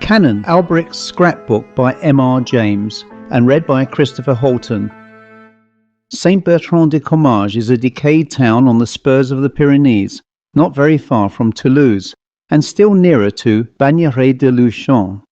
Canon Alberic's Scrapbook by M.R.James and read by Christopher Holton. Saint-Bertrand-de-Comminges is a decayed town on the spurs of the Pyrenees, not very far from Toulouse, and still nearer to Bagnères-de-Luchon.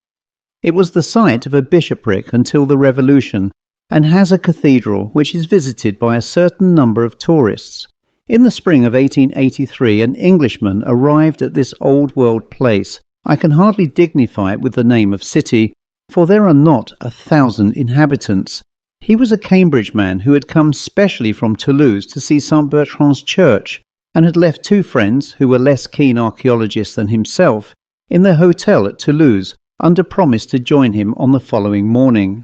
It was the site of a bishopric until the Revolution, and has a cathedral which is visited by a certain number of tourists. In the spring of 1883, an Englishman arrived at this old-world place. I can hardly dignify it with the name of city, for there are not 1,000 inhabitants. He was a Cambridge man who had come specially from Toulouse to see Saint-Bertrand's church, and had left two friends, who were less keen archaeologists than himself, in their hotel at Toulouse, under promise to join him on the following morning.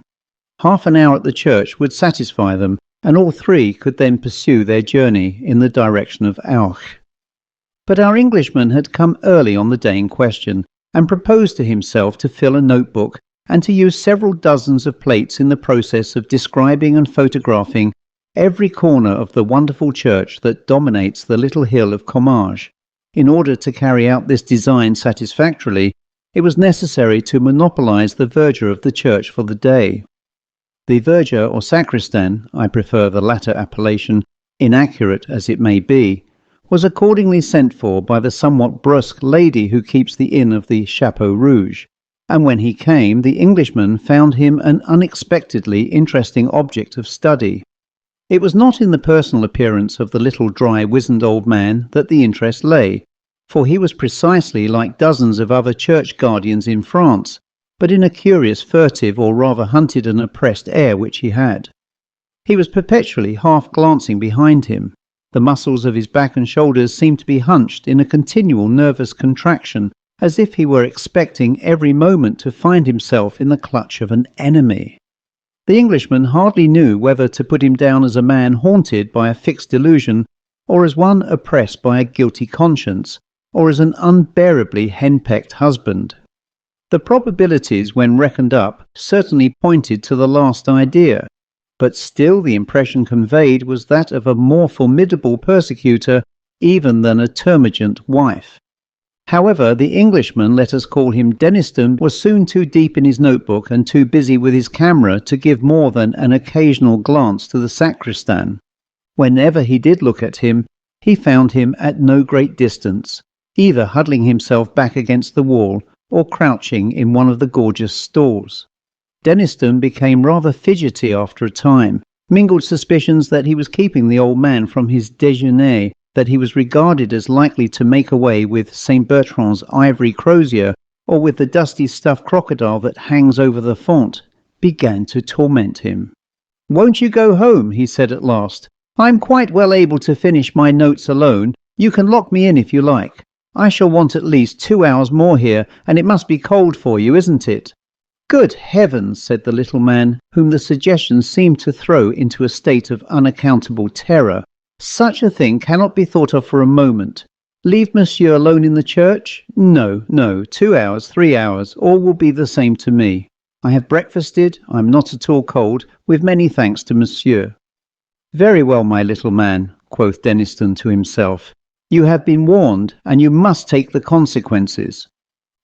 Half an hour at the church would satisfy them, and all three could then pursue their journey in the direction of Auch. But our Englishman had come early on the day in question, and proposed to himself to fill a notebook and to use several dozens of plates in the process of describing and photographing every corner of the wonderful church that dominates the little hill of Comminges. In order to carry out this design satisfactorily, it was necessary to monopolize the verger of the church for the day. The verger or sacristan, I prefer the latter appellation, inaccurate as it may be, was accordingly sent for by the somewhat brusque lady who keeps the inn of the Chapeau Rouge, and when he came, the Englishman found him an unexpectedly interesting object of study. It was not in the personal appearance of the little dry wizened old man that the interest lay, for he was precisely like dozens of other church guardians in France, but in a curious furtive or rather hunted and oppressed air which he had. He was perpetually half glancing behind him. The muscles of his back and shoulders seemed to be hunched in a continual nervous contraction, as if he were expecting every moment to find himself in the clutch of an enemy. The Englishman hardly knew whether to put him down as a man haunted by a fixed delusion, or as one oppressed by a guilty conscience, or as an unbearably henpecked husband. The probabilities, when reckoned up, certainly pointed to the last idea, but still the impression conveyed was that of a more formidable persecutor even than a termagant wife. However, the Englishman, let us call him Denniston, was soon too deep in his notebook and too busy with his camera to give more than an occasional glance to the sacristan. Whenever he did look at him, he found him at no great distance, either huddling himself back against the wall or crouching in one of the gorgeous stalls. Denniston became rather fidgety after a time, mingled suspicions that he was keeping the old man from his déjeuner, that he was regarded as likely to make away with Saint Bertrand's ivory crozier, or with the dusty stuffed crocodile that hangs over the font, began to torment him. "Won't you go home?" he said at last. "I'm quite well able to finish my notes alone. You can lock me in if you like. I shall want at least 2 hours more here, and it must be cold for you, isn't it?" "Good heavens," said the little man, whom the suggestion seemed to throw into a state of unaccountable terror. "Such a thing cannot be thought of for a moment. Leave monsieur alone in the church? No, no, 2 hours, 3 hours, all will be the same to me. I have breakfasted, I am not at all cold, with many thanks to monsieur." "Very well, my little man," quoth Denniston to himself. "You have been warned, and you must take the consequences."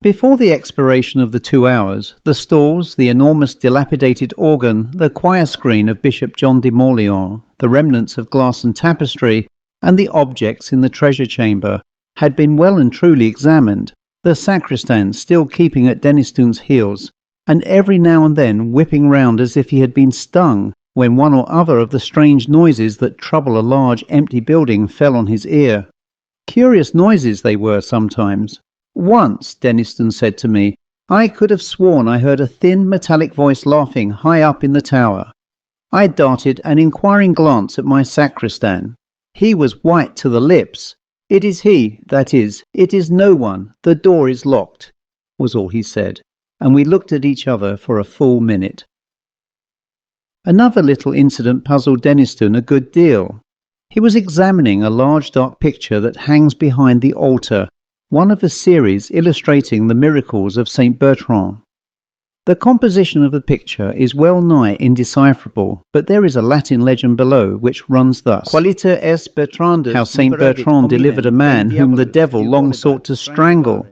Before the expiration of the 2 hours, the stalls, the enormous dilapidated organ, the choir screen of Bishop John de Mauléon, the remnants of glass and tapestry, and the objects in the treasure chamber had been well and truly examined, the sacristan still keeping at Denniston's heels, and every now and then whipping round as if he had been stung, when one or other of the strange noises that trouble a large empty building fell on his ear. Curious noises they were sometimes. "Once," Denniston said to me, "I could have sworn I heard a thin metallic voice laughing high up in the tower." I darted an inquiring glance at my sacristan. He was white to the lips. "It is he, that is, it is no one, the door is locked," was all he said, and we looked at each other for a full minute. Another little incident puzzled Denniston a good deal. He was examining a large dark picture that hangs behind the altar, one of a series illustrating the miracles of Saint Bertrand. The composition of the picture is well nigh indecipherable, but there is a Latin legend below which runs thus: "Qualiter est Bertrandus, how Saint Bertrand delivered a man whom the devil long sought to strangle."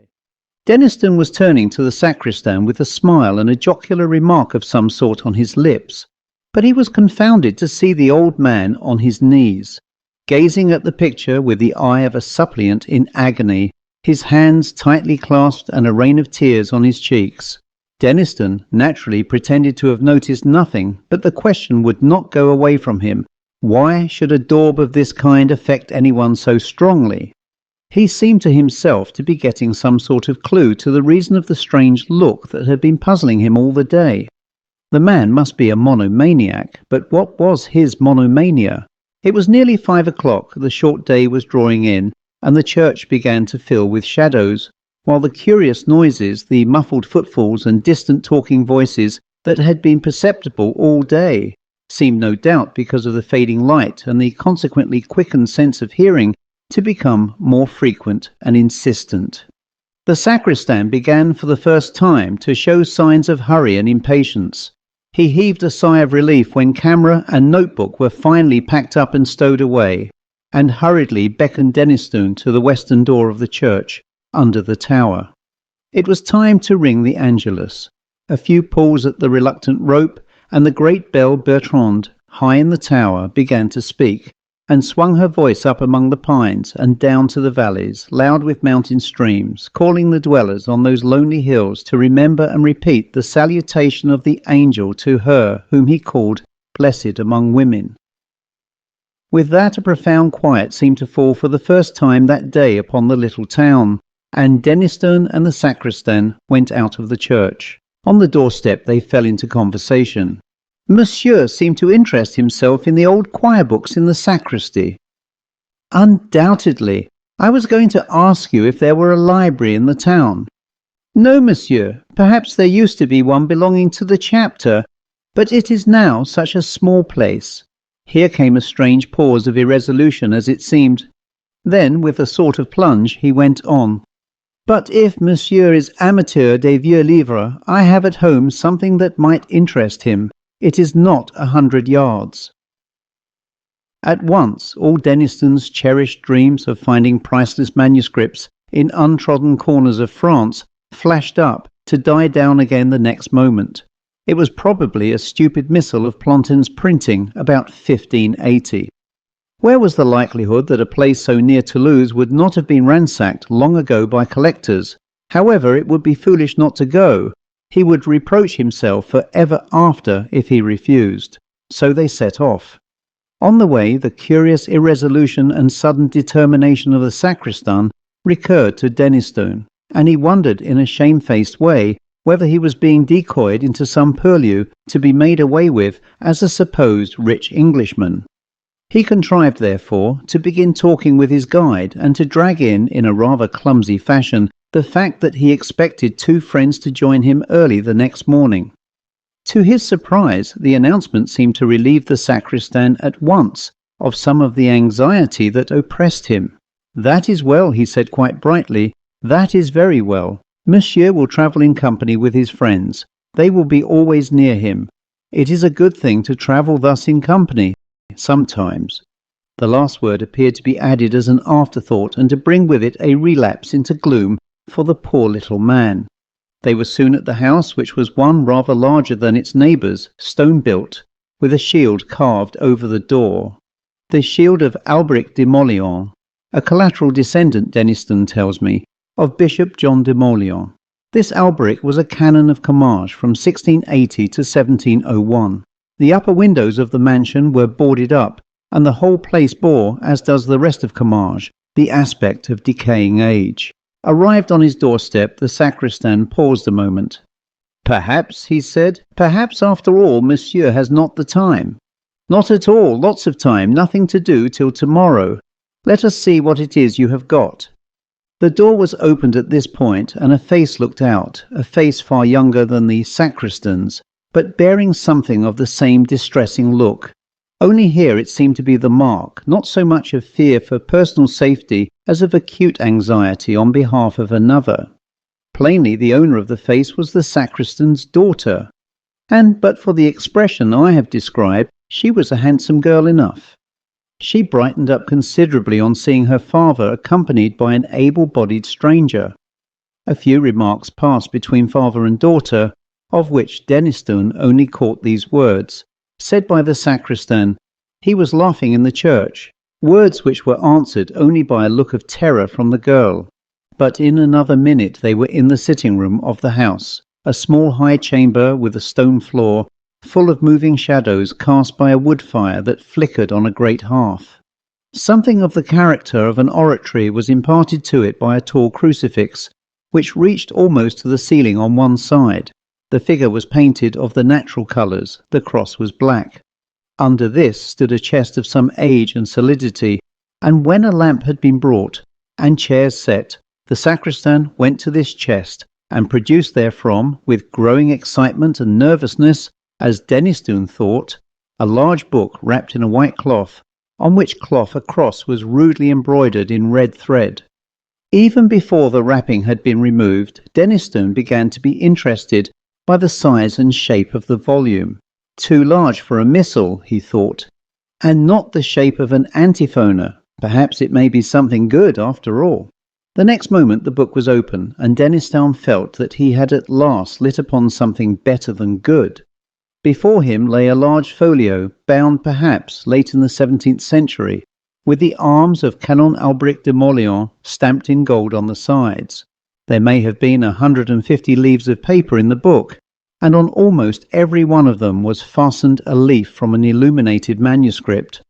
Denniston was turning to the sacristan with a smile and a jocular remark of some sort on his lips, but he was confounded to see the old man on his knees, gazing at the picture with the eye of a suppliant in agony, his hands tightly clasped and a rain of tears on his cheeks. Denniston naturally pretended to have noticed nothing, but the question would not go away from him. Why should a daub of this kind affect anyone so strongly? He seemed to himself to be getting some sort of clue to the reason of the strange look that had been puzzling him all the day. The man must be a monomaniac, but what was his monomania? It was nearly 5 o'clock, the short day was drawing in, and the church began to fill with shadows, while the curious noises, the muffled footfalls and distant talking voices that had been perceptible all day, seemed no doubt because of the fading light and the consequently quickened sense of hearing to become more frequent and insistent. The sacristan began for the first time to show signs of hurry and impatience. He heaved a sigh of relief when camera and notebook were finally packed up and stowed away, and hurriedly beckoned Denniston to the western door of the church, under the tower. It was time to ring the Angelus. A few pulls at the reluctant rope, and the great bell Bertrand, high in the tower, began to speak, and swung her voice up among the pines and down to the valleys, loud with mountain streams, calling the dwellers on those lonely hills to remember and repeat the salutation of the angel to her whom he called blessed among women. With that a profound quiet seemed to fall for the first time that day upon the little town, and Denniston and the sacristan went out of the church. On the doorstep they fell into conversation. Monsieur seemed to interest himself in the old choir books in the sacristy. Undoubtedly. I was going to ask you if there were a library in the town. No, monsieur. Perhaps there used to be one belonging to the chapter, but it is now such a small place. Here came a strange pause of irresolution, as it seemed. Then, with a sort of plunge, he went on. But if monsieur is amateur des vieux livres, I have at home something that might interest him. It is not 100 yards. At once, all Denniston's cherished dreams of finding priceless manuscripts in untrodden corners of France flashed up, to die down again the next moment. It was probably a stupid missile of Plantin's printing about 1580. Where was the likelihood that a place so near Toulouse would not have been ransacked long ago by collectors? However, it would be foolish not to go. He would reproach himself for ever after if he refused. So they set off. On the way, the curious irresolution and sudden determination of the sacristan recurred to Denniston, and he wondered in a shamefaced way whether he was being decoyed into some purlieu to be made away with as a supposed rich Englishman. He contrived, therefore, to begin talking with his guide and to drag in a rather clumsy fashion, the fact that he expected 2 friends to join him early the next morning. To his surprise, the announcement seemed to relieve the sacristan at once of some of the anxiety that oppressed him. That is well, he said quite brightly. That is very well. Monsieur will travel in company with his friends. They will be always near him. It is a good thing to travel thus in company, sometimes. The last word appeared to be added as an afterthought and to bring with it a relapse into gloom for the poor little man. They were soon at the house, which was one rather larger than its neighbours, stone-built, with a shield carved over the door. The shield of Albéric de Mauléon, a collateral descendant, Denniston tells me, of Bishop John de Mauléon. This Albéric was a canon of Comminges from 1680 to 1701. The upper windows of the mansion were boarded up, and the whole place bore, as does the rest of Comminges, the aspect of decaying age. Arrived on his doorstep, the sacristan paused a moment. Perhaps, he said, perhaps after all monsieur has not the time. Not at all, lots of time, nothing to do till tomorrow. Let us see what it is you have got. The door was opened at this point, and a face looked out, a face far younger than the sacristan's, but bearing something of the same distressing look. Only here it seemed to be the mark, not so much of fear for personal safety as of acute anxiety on behalf of another. Plainly the owner of the face was the sacristan's daughter, and but for the expression I have described, she was a handsome girl enough. She brightened up considerably on seeing her father accompanied by an able-bodied stranger. A few remarks passed between father and daughter, of which Denistone only caught these words, said by the sacristan, "He was laughing in the church," words which were answered only by a look of terror from the girl. But in another minute they were in the sitting room of the house, a small high chamber with a stone floor, full of moving shadows cast by a wood fire that flickered on a great hearth. Something of the character of an oratory was imparted to it by a tall crucifix, which reached almost to the ceiling on one side. The figure was painted of the natural colours, the cross was black. Under this stood a chest of some age and solidity, and when a lamp had been brought, and chairs set, the sacristan went to this chest, and produced therefrom, with growing excitement and nervousness, as Denistone thought, a large book wrapped in a white cloth, on which cloth a cross was rudely embroidered in red thread. Even before the wrapping had been removed, Denistone began to be interested by the size and shape of the volume. Too large for a missal, he thought, and not the shape of an antiphona. Perhaps it may be something good after all. The next moment the book was open, and Denistone felt that he had at last lit upon something better than good. Before him lay a large folio, bound perhaps late in the 17th century, with the arms of Canon Albéric de Mauléon stamped in gold on the sides. There may have been 150 leaves of paper in the book, and on almost every one of them was fastened a leaf from an illuminated manuscript.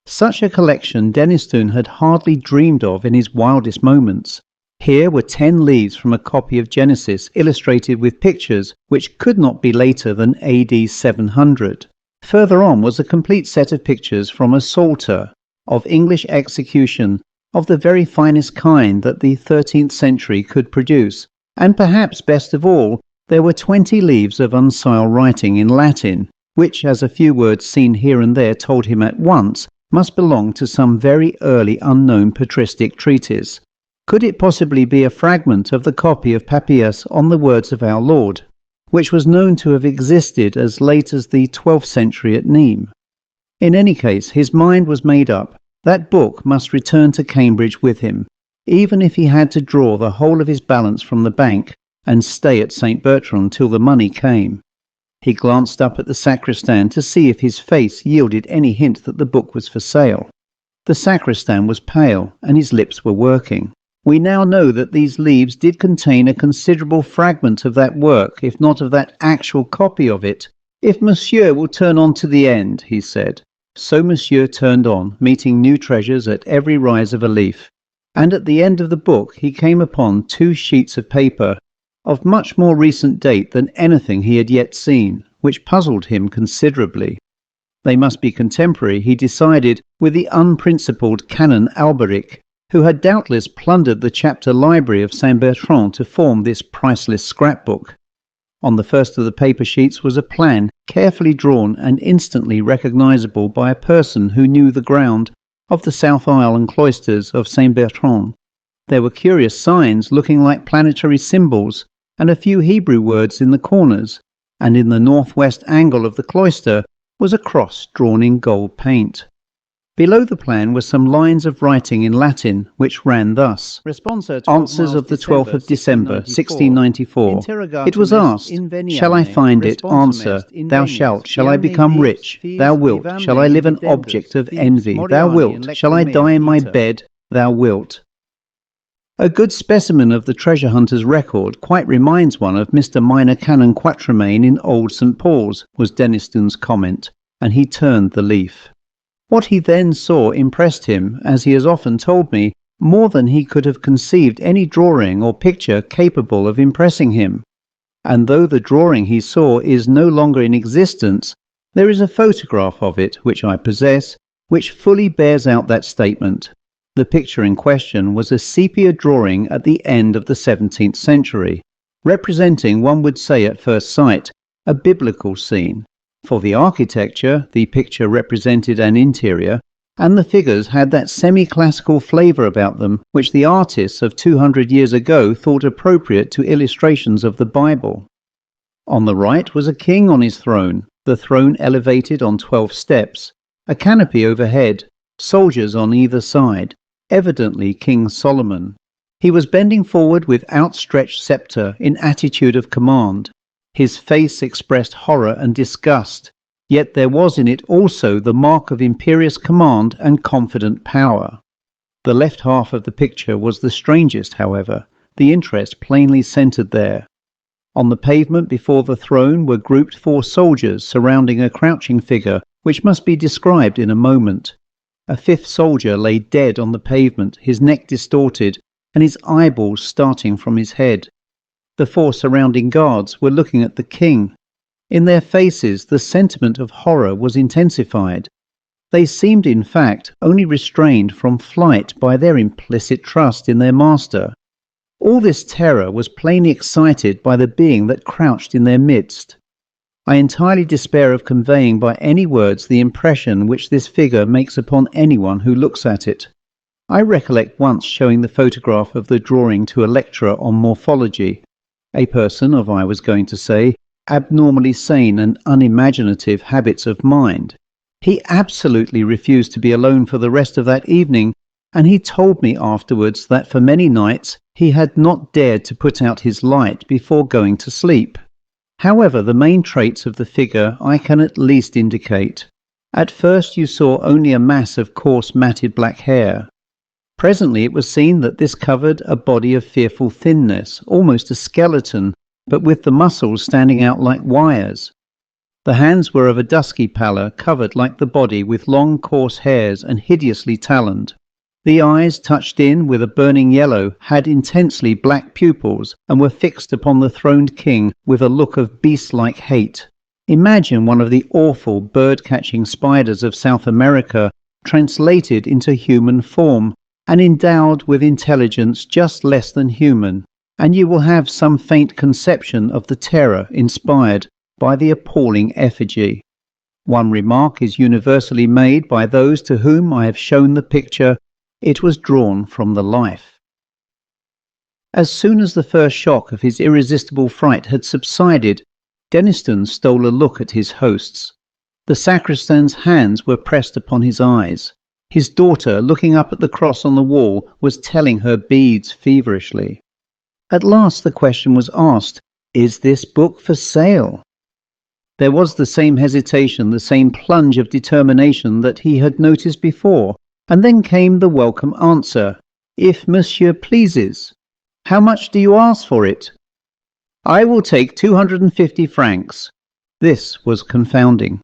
Such a collection Denistone had hardly dreamed of in his wildest moments. Here were 10 leaves from a copy of Genesis illustrated with pictures which could not be later than AD 700. Further on was a complete set of pictures from a Psalter of English execution of the very finest kind that the 13th century could produce, and perhaps best of all, there were 20 leaves of uncial writing in Latin, which, as a few words seen here and there told him at once, must belong to some very early unknown patristic treatise. Could it possibly be a fragment of the copy of Papias on the words of our Lord, which was known to have existed as late as the 12th century at Nîmes? In any case, his mind was made up. That book must return to Cambridge with him, even if he had to draw the whole of his balance from the bank and stay at St. Bertrand till the money came. He glanced up at the sacristan to see if his face yielded any hint that the book was for sale. The sacristan was pale, and his lips were working. We now know that these leaves did contain a considerable fragment of that work, if not of that actual copy of it. "If monsieur will turn on to the end," he said. So monsieur turned on, meeting new treasures at every rise of a leaf. And at the end of the book he came upon 2 sheets of paper, of much more recent date than anything he had yet seen, which puzzled him considerably. They must be contemporary, he decided, with the unprincipled Canon Albéric, who had doubtless plundered the chapter library of Saint-Bertrand to form this priceless scrapbook. On the first of the paper sheets was a plan, carefully drawn and instantly recognizable by a person who knew the ground, of the south aisle and cloisters of Saint-Bertrand. There were curious signs looking like planetary symbols, and a few Hebrew words in the corners, and in the northwest angle of the cloister was a cross drawn in gold paint. Below the plan were some lines of writing in Latin, which ran thus: Answers of the 12th of December, 1694. It was asked, "Shall I find it? Answer, thou shalt. Shall I become rich? Thou wilt. Shall I live an object of envy? Thou wilt. Shall I die in my bed? Thou wilt." A good specimen of the treasure hunter's record quite reminds one of Mr. Minor Canon Quatremain in Old St. Paul's, was Denistone's comment, and he turned the leaf. What he then saw impressed him, as he has often told me, more than he could have conceived any drawing or picture capable of impressing him. And though the drawing he saw is no longer in existence, there is a photograph of it, which I possess, which fully bears out that statement. The picture in question was a sepia drawing at the end of the 17th century, representing, one would say at first sight, a biblical scene. For the architecture, the picture represented an interior, and the figures had that semi-classical flavour about them which the artists of 200 years ago thought appropriate to illustrations of the Bible. On the right was a king on his throne, the throne elevated on 12 steps, a canopy overhead, soldiers on either side, evidently King Solomon. He was bending forward with outstretched sceptre in attitude of command. His face expressed horror and disgust, yet there was in it also the mark of imperious command and confident power. The left half of the picture was the strangest, however, the interest plainly centred there. On the pavement before the throne were grouped 4 soldiers surrounding a crouching figure which must be described in a moment. A 5th soldier lay dead on the pavement, his neck distorted, and his eyeballs starting from his head. The 4 surrounding guards were looking at the king. In their faces the sentiment of horror was intensified. They seemed, in fact, only restrained from flight by their implicit trust in their master. All this terror was plainly excited by the being that crouched in their midst. I entirely despair of conveying by any words the impression which this figure makes upon anyone who looks at it. I recollect once showing the photograph of the drawing to a lecturer on morphology. A person of, I was going to say, abnormally sane and unimaginative habits of mind. He absolutely refused to be alone for the rest of that evening, and he told me afterwards that for many nights he had not dared to put out his light before going to sleep. However, the main traits of the figure I can at least indicate. At first you saw only a mass of coarse matted black hair. Presently it was seen that this covered a body of fearful thinness, almost a skeleton, but with the muscles standing out like wires. The hands were of a dusky pallor, covered like the body with long coarse hairs and hideously taloned. The eyes, touched in with a burning yellow, had intensely black pupils and were fixed upon the throned king with a look of beast-like hate. Imagine one of the awful bird-catching spiders of South America translated into human form and endowed with intelligence just less than human, and you will have some faint conception of the terror inspired by the appalling effigy. One remark is universally made by those to whom I have shown the picture: it was drawn from the life. As soon as the first shock of his irresistible fright had subsided, Denniston stole a look at his hosts. The sacristan's hands were pressed upon his eyes. His daughter, looking up at the cross on the wall, was telling her beads feverishly. At last the question was asked, "Is this book for sale?" There was the same hesitation, the same plunge of determination that he had noticed before, and then came the welcome answer, "If monsieur pleases." "How much do you ask for it?" "I will take 250 francs. This was confounding.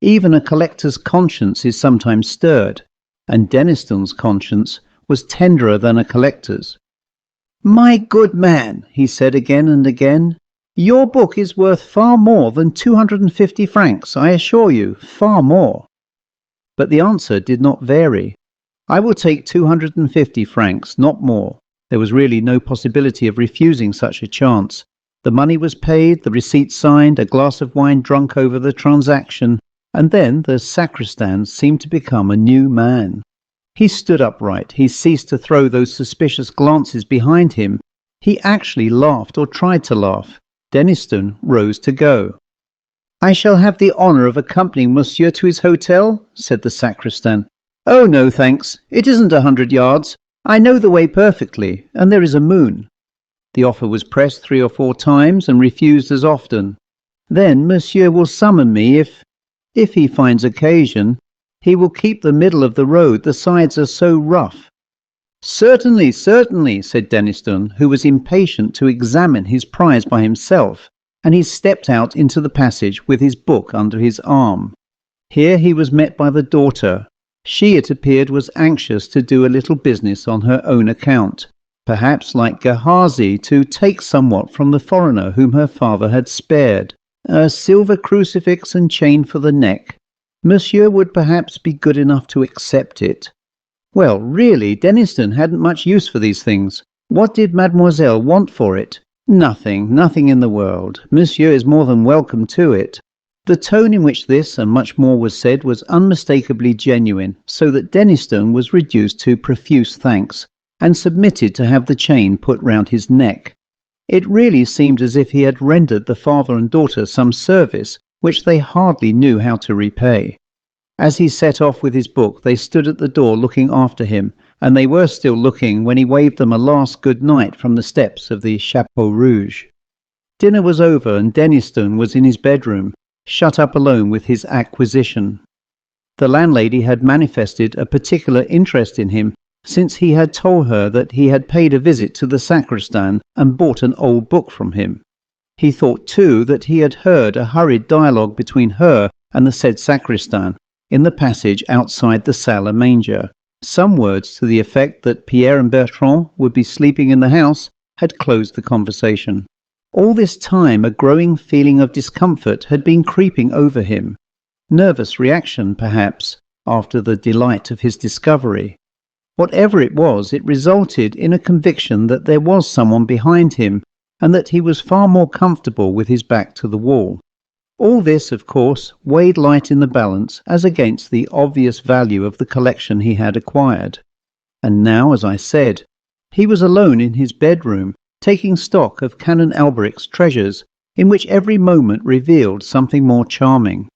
Even a collector's conscience is sometimes stirred, and Denniston's conscience was tenderer than a collector's. "My good man," he said again and again, "your book is worth far more than 250 francs, I assure you, far more." But the answer did not vary. "I will take 250 francs, not more." There was really no possibility of refusing such a chance. The money was paid, the receipt signed, a glass of wine drunk over the transaction, and then the sacristan seemed to become a new man. He stood upright, he ceased to throw those suspicious glances behind him. He actually laughed, or tried to laugh. Denniston rose to go. "I shall have the honour of accompanying monsieur to his hotel," said the sacristan. "Oh, no, thanks. It isn't 100 yards. I know the way perfectly, and there is a moon." The offer was pressed 3 or 4 times and refused as often. "Then monsieur will summon me if he finds occasion. He will keep the middle of the road, the sides are so rough." "Certainly, certainly," said Denniston, who was impatient to examine his prize by himself, and he stepped out into the passage with his book under his arm. Here he was met by the daughter. She, it appeared, was anxious to do a little business on her own account, perhaps like Gehazi, to take somewhat from the foreigner whom her father had spared. A silver crucifix and chain for the neck. Monsieur would perhaps be good enough to accept it. Well, really, Denniston hadn't much use for these things. What did mademoiselle want for it? Nothing, nothing in the world. Monsieur is more than welcome to it. The tone in which this and much more was said was unmistakably genuine, so that Denniston was reduced to profuse thanks, and submitted to have the chain put round his neck. It really seemed as if he had rendered the father and daughter some service which they hardly knew how to repay. As he set off with his book, they stood at the door looking after him, and they were still looking when he waved them a last good night from the steps of the Chapeau Rouge. Dinner was over and Denniston was in his bedroom, shut up alone with his acquisition. The landlady had manifested a particular interest in him since he had told her that he had paid a visit to the sacristan and bought an old book from him. He thought too that he had heard a hurried dialogue between her and the said sacristan in the passage outside the salle à manger. Some words to the effect that Pierre and Bertrand would be sleeping in the house had closed the conversation. All this time a growing feeling of discomfort had been creeping over him. Nervous reaction, perhaps, after the delight of his discovery. Whatever it was, it resulted in a conviction that there was someone behind him and that he was far more comfortable with his back to the wall. All this, of course, weighed light in the balance as against the obvious value of the collection he had acquired. And now, as I said, he was alone in his bedroom, taking stock of Canon Alberic's treasures, in which every moment revealed something more charming.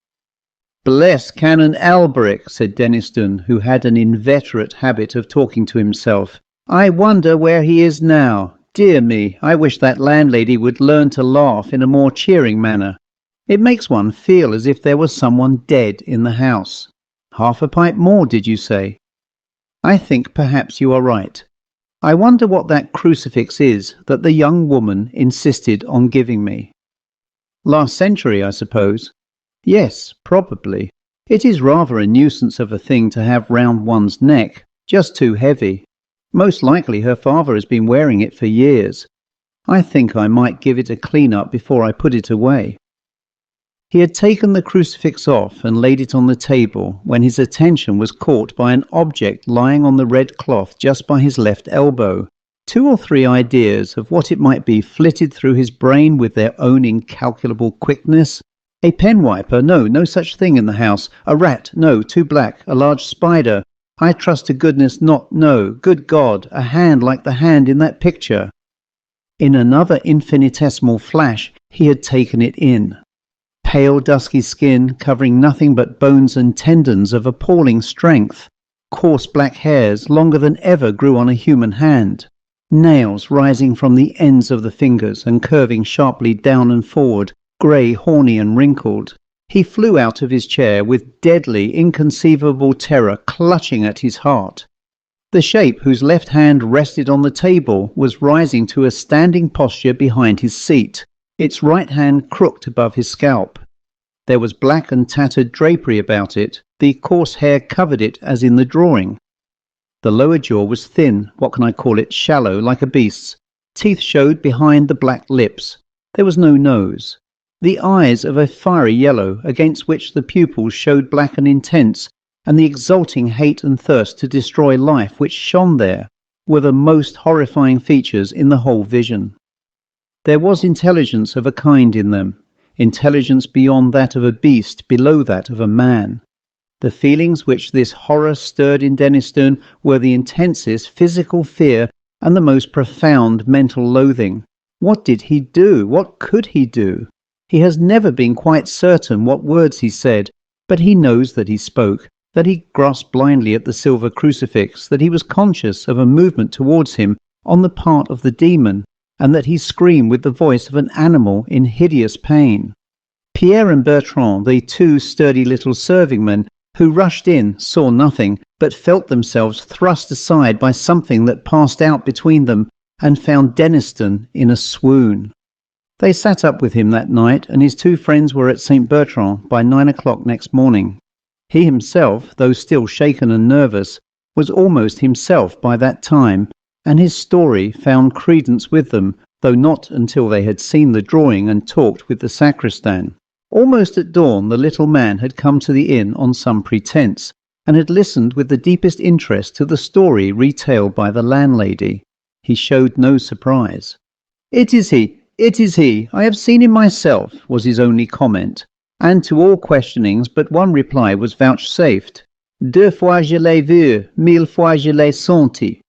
"Bless Canon Alberic," said Denniston, who had an inveterate habit of talking to himself. "I wonder where he is now. Dear me, I wish that landlady would learn to laugh in a more cheering manner. It makes one feel as if there was someone dead in the house. Half a pipe more, did you say? I think perhaps you are right. I wonder what that crucifix is that the young woman insisted on giving me. Last century, I suppose. Yes, probably. It is rather a nuisance of a thing to have round one's neck, just too heavy. Most likely her father has been wearing it for years. I think I might give it a clean-up before I put it away." He had taken the crucifix off and laid it on the table when his attention was caught by an object lying on the red cloth just by his left elbow. 2 or 3 ideas of what it might be flitted through his brain with their own incalculable quickness. A pen wiper? No such thing in the house. A rat? No, too black. A large spider? I trust to goodness not. No. Good God, a hand like the hand in that picture. In another infinitesimal flash he had taken it in. Pale dusky skin covering nothing but bones and tendons of appalling strength. Coarse black hairs longer than ever grew on a human hand. Nails rising from the ends of the fingers and curving sharply down and forward, grey, horny and wrinkled. He flew out of his chair with deadly, inconceivable terror clutching at his heart. The shape whose left hand rested on the table was rising to a standing posture behind his seat, its right hand crooked above his scalp. There was black and tattered drapery about it. The coarse hair covered it as in the drawing. The lower jaw was thin, what can I call it, shallow, like a beast's. Teeth showed behind the black lips. There was no nose. The eyes of a fiery yellow, against which the pupils showed black and intense, and the exulting hate and thirst to destroy life which shone there, were the most horrifying features in the whole vision. There was intelligence of a kind in them, intelligence beyond that of a beast, below that of a man. The feelings which this horror stirred in Denniston were the intensest physical fear and the most profound mental loathing. What did he do? What could he do? He has never been quite certain what words he said, but he knows that he spoke, that he grasped blindly at the silver crucifix, that he was conscious of a movement towards him on the part of the demon, and that he screamed with the voice of an animal in hideous pain. Pierre and Bertrand, the 2 sturdy little serving-men who rushed in, saw nothing, but felt themselves thrust aside by something that passed out between them and found Denniston in a swoon. They sat up with him that night, and his 2 friends were at St. Bertrand by 9 o'clock next morning. He himself, though still shaken and nervous, was almost himself by that time, and his story found credence with them, though not until they had seen the drawing and talked with the sacristan. Almost at dawn the little man had come to the inn on some pretence, and had listened with the deepest interest to the story retailed by the landlady. He showed no surprise. "It is he! It is he! I have seen him myself," was his only comment, and to all questionings but one reply was vouchsafed. "Deux fois je l'ai vu, 1000 fois je l'ai senti."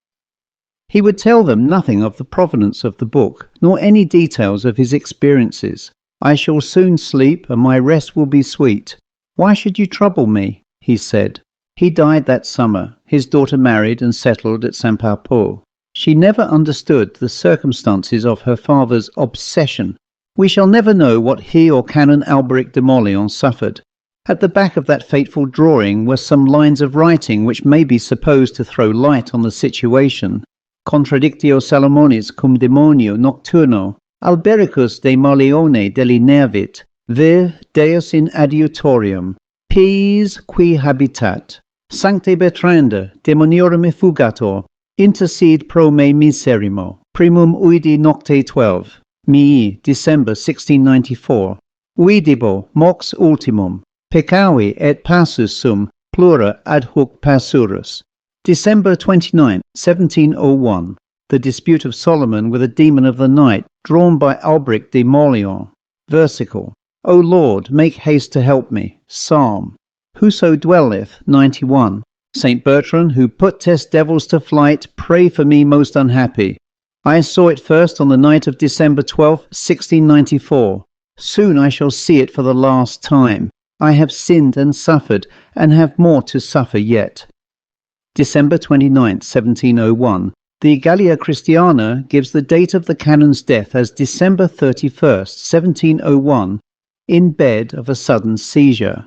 He would tell them nothing of the provenance of the book, nor any details of his experiences. "I shall soon sleep, and my rest will be sweet. Why should you trouble me?" he said. He died that summer. His daughter married and settled at Saint-Parpoux. She never understood the circumstances of her father's obsession. We shall never know what he or Canon Albéric de Mauléon suffered. At the back of that fateful drawing were some lines of writing which may be supposed to throw light on the situation. Contradictio Salomonis cum demonio nocturno, Albericus de Mauleone delineavit, vir Deus in adiutorium, pies qui habitat, Sancte Bertrande demoniorum effugator, intercede pro me miserimo, primum uidi nocte 12, mii, December 1694, uidibo mox ultimum, peccavi et passus sum plura ad hoc passurus. December 29, 1701. The Dispute of Solomon with a Demon of the Night, drawn by Albéric de Mauléon. Versicle. O Lord, make haste to help me. Psalm. Whoso dwelleth, 91. Saint Bertrand, who puttest devils to flight, pray for me most unhappy. I saw it first on the night of December 12, 1694. Soon I shall see it for the last time. I have sinned and suffered, and have more to suffer yet. December 29, 1701. The Gallia Christiana gives the date of the canon's death as December 31st, 1701, in bed of a sudden seizure.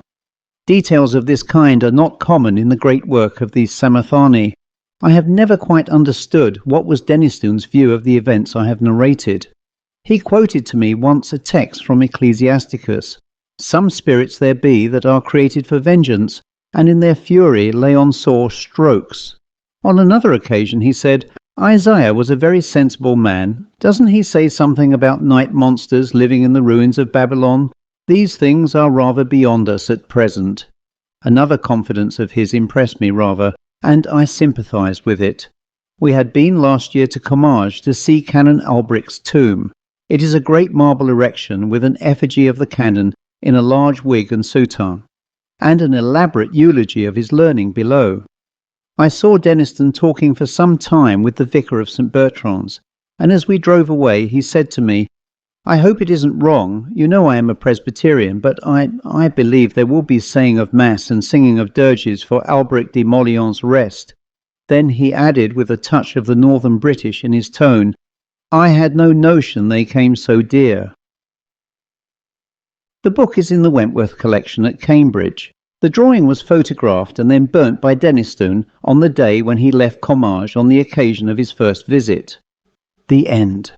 Details of this kind are not common in the great work of the Samathani. I have never quite understood what was Denniston's view of the events I have narrated. He quoted to me once a text from Ecclesiasticus. Some spirits there be that are created for vengeance, and in their fury lay on sore strokes. On another occasion he said, Isaiah was a very sensible man. Doesn't he say something about night monsters living in the ruins of Babylon? These things are rather beyond us at present. Another confidence of his impressed me rather, and I sympathized with it. We had been last year to Comminges to see Canon Alberic's tomb. It is a great marble erection with an effigy of the canon in a large wig and soutane, and an elaborate eulogy of his learning below. I saw Denniston talking for some time with the vicar of St. Bertrand's, and as we drove away he said to me, I hope it isn't wrong. You know I am a Presbyterian, but I believe there will be saying of Mass and singing of dirges for Albéric de Mauléon's rest. Then he added with a touch of the Northern British in his tone, I had no notion they came so dear. The book is in the Wentworth collection at Cambridge. The drawing was photographed and then burnt by Denniston on the day when he left Comminges on the occasion of his first visit. The end.